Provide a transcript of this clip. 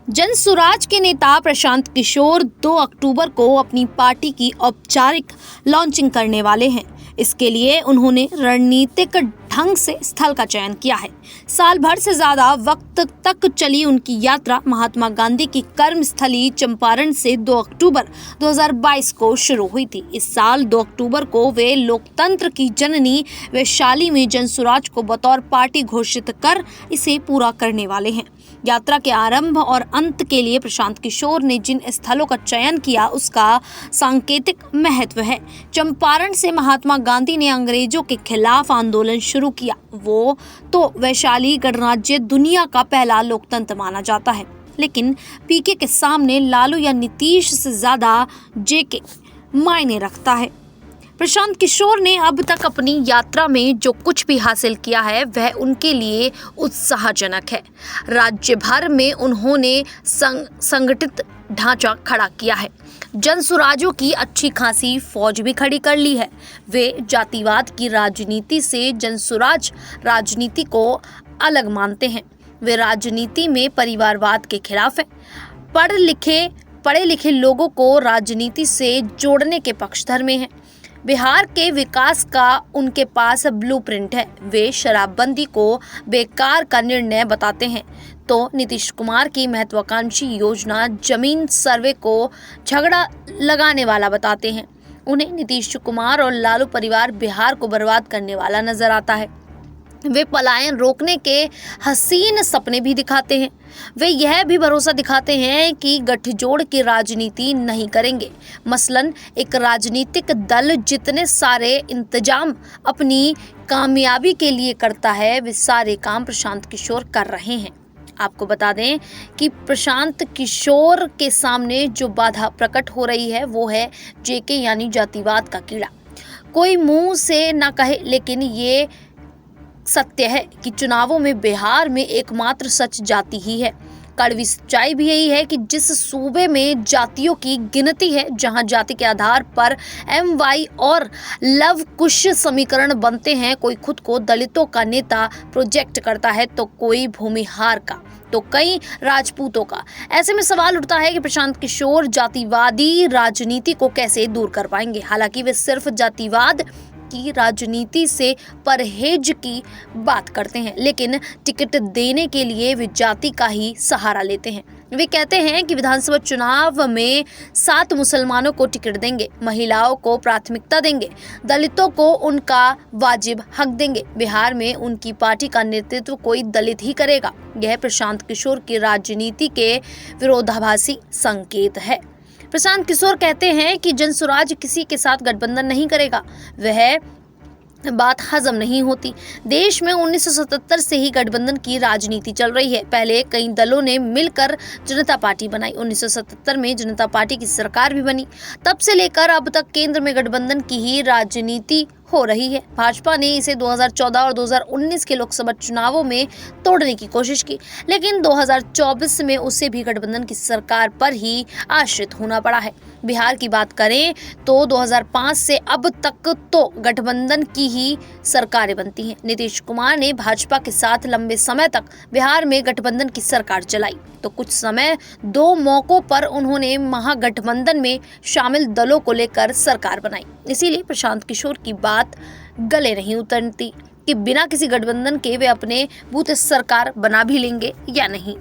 जनसुराज के नेता प्रशांत किशोर 2 अक्टूबर को अपनी पार्टी की औपचारिक लॉन्चिंग करने वाले हैं। इसके लिए उन्होंने रणनीतिक ढंग से स्थल का चयन किया है। साल भर से ज्यादा वक्त तक चली उनकी यात्रा महात्मा गांधी की कर्मस्थली चंपारण से 2 अक्टूबर 2022 को शुरू हुई थी। इस साल 2 अक्टूबर को वे लोकतंत्र की जननी वैशाली में जनसुराज को बतौर पार्टी घोषित कर इसे पूरा करने वाले हैं। यात्रा के आरंभ और अंत के लिए प्रशांत किशोर ने जिन स्थलों का चयन किया उसका सांकेतिक महत्व है। चंपारण से महात्मा गांधी ने अंग्रेजों के खिलाफ आंदोलन शुरू किया। वो तो वैशाली गणराज्य दुनिया का पहला लोकतंत्र माना जाता है, लेकिन पीके के सामने लालू या नीतीश से ज्यादा जेके मायने रखता है। प्रशांत किशोर ने अब तक अपनी यात्रा में जो कुछ भी हासिल किया है वह उनके लिए उत्साहजनक है। राज्य भर में उन्होंने संगठित ढांचा खड़ा किया है। जनसुराजों की अच्छी खासी फौज भी खड़ी कर ली है। वे जातिवाद की राजनीति से जनसुराज राजनीति को अलग मानते हैं। वे राजनीति में परिवारवाद के खिलाफ है। पढ़े लिखे लोगों को राजनीति से जोड़ने के पक्षधर में है। बिहार के विकास का उनके पास ब्लूप्रिंट है। वे शराबबंदी को बेकार का निर्णय बताते हैं तो नीतीश कुमार की महत्वाकांक्षी योजना जमीन सर्वे को झगड़ा लगाने वाला बताते हैं। उन्हें नीतीश कुमार और लालू परिवार बिहार को बर्बाद करने वाला नजर आता है। वे पलायन रोकने के हसीन सपने भी दिखाते हैं। वे यह भी भरोसा दिखाते हैं कि गठजोड़ की राजनीति नहीं करेंगे। मसलन एक राजनीतिक दल जितने सारे इंतजाम अपनी कामयाबी के लिए करता है वे सारे काम प्रशांत किशोर कर रहे हैं। आपको बता दें कि प्रशांत किशोर के सामने जो बाधा प्रकट हो रही है वो है जेके यानी जातिवाद का कीड़ा। कोई मुंह से ना कहे, लेकिन ये सत्य है कि चुनावों में बिहार में एकमात्र सच जाति ही है। कड़वी सच्चाई भी यही है कि जिस सूबे में जातियों की गिनती है, जहां जाति के आधार पर MY और लव कुश समीकरण बनते हैं, कोई खुद को दलितों का नेता प्रोजेक्ट करता है तो कोई भूमिहार का, तो कई राजपूतों का। ऐसे में सवाल उठता है कि प्रशांत किशोर जातिवादी राजनीति को कैसे दूर कर पाएंगे। हालांकि वे सिर्फ जातिवाद की राजनीति से परहेज की बात करते हैं, लेकिन टिकट देने के लिए वे जाति का ही सहारा लेते हैं। वे कहते हैं कि विधानसभा चुनाव में 7 मुसलमानों को टिकट देंगे, महिलाओं को प्राथमिकता देंगे, दलितों को उनका वाजिब हक देंगे। बिहार में उनकी पार्टी का नेतृत्व कोई दलित ही करेगा। यह प्रशांत किशोर की राजनीति के विरोधाभासी संकेत है। प्रशांत किशोर कहते हैं कि जनसुराज किसी के साथ गठबंधन नहीं करेगा। वह बात हजम नहीं होती। देश में 1977 से ही गठबंधन की राजनीति चल रही है। पहले कई दलों ने मिलकर जनता पार्टी बनाई। 1977 में जनता पार्टी की सरकार भी बनी। तब से लेकर अब तक केंद्र में गठबंधन की ही राजनीति हो रही है। भाजपा ने इसे 2014 और 2019 के लोकसभा चुनावों में तोड़ने की कोशिश की, लेकिन 2024 में उसे भी गठबंधन की सरकार पर ही आश्रित होना पड़ा है। बिहार की बात करें तो 2005 से अब तक तो गठबंधन की ही सरकारें बनती हैं। नीतीश कुमार ने भाजपा के साथ लंबे समय तक बिहार में गठबंधन की सरकार चलाई, तो कुछ समय 2 मौकों पर उन्होंने महागठबंधन में शामिल दलों को लेकर सरकार बनाई। इसीलिए प्रशांत किशोर की बात गले नहीं उतरती कि बिना किसी गठबंधन के वे अपने बूथ सरकार बना भी लेंगे या नहीं।